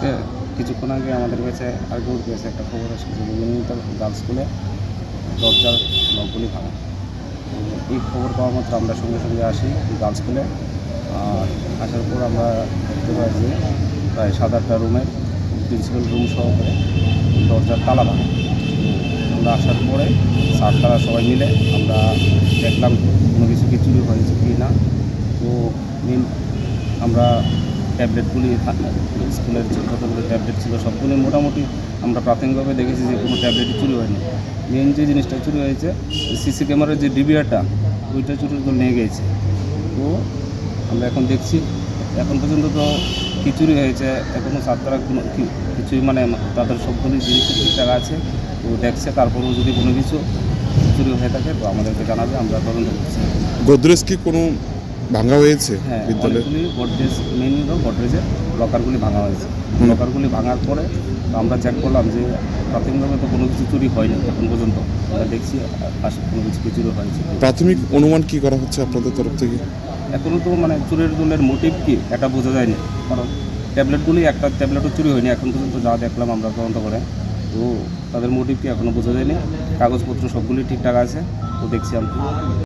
আজকে কিছুক্ষণ আগে আমাদের কাছে আরগুর কাছে একটা খবর এসেছে বিভিন্ন গার্লস স্কুলে দরজার লকগুলি ভাঙা। তো এই খবর পাওয়া মাত্র আমরা সঙ্গে সঙ্গে আসি এই গার্লস স্কুলে। আর আসার পর আমরা দেখতে পাই যে প্রায় 7-8টা রুমের প্রিন্সিপাল রুম সহকারে দরজার তালা ভাঙা। তো আমরা আসার পরে স্যার তারা সবাই মিলে আমরা দেখলাম কোনো কিছু কি চুরি হয়েছে কি না। তো মেন আমরা ট্যাবলেটগুলি স্কুলের যতগুলো ট্যাবলেট ছিল সবগুলোই মোটামুটি আমরা প্রাথমিকভাবে দেখেছি যে কোনো ট্যাবলেটই চুরি হয়নি। মেন যে জিনিসটা চুরি হয়েছে সিসি ক্যামেরার যে ডিভিআরটা ওইটা চুরি করে নিয়ে গিয়েছে। তো আমরা এখন দেখছি এখন পর্যন্ত তো কী চুরি হয়েছে এখনও ছাত্ররা কোনো কিছুই মানে তাদের সবগুলি জিনিস ঠিকঠাক আছে। তো দেখছে তারপরেও যদি কোনো কিছু চুরি হয়ে থাকে তো আমাদেরকে জানাবে, আমরা তদন্ত করছি। গোদরেজ কি কোনো ভাঙা হয়েছে? হ্যাঁ, বিদ্যালয়ে অনেকগুলি গোদরেজ মেন হলো গোদরেজের লকারগুলি ভাঙা হয়েছে। লকারগুলি ভাঙার পরে তো আমরা চেক করলাম যে প্রাথমিকভাবে তো কোনো কিছু চুরি হয়নি এখন পর্যন্ত। আমরা দেখছি কোনো কিছু কি চুরি হয়েছে। প্রাথমিক অনুমান কি করা হচ্ছে আপনাদের তরফ থেকে? এখনও তো মানে চুরির দুলের মোটিভ কি এটা বোঝা যায়নি, কারণ ট্যাবলেটগুলি একটা ট্যাবলেটও চুরি হয়নি এখন পর্যন্ত যা দেখলাম আমরা তদন্ত করে। তো তাদের মোটিভ কি এখনও বোঝা যায়নি। কাগজপত্র সবগুলি ঠিকঠাক আছে, তো দেখছি আমরা।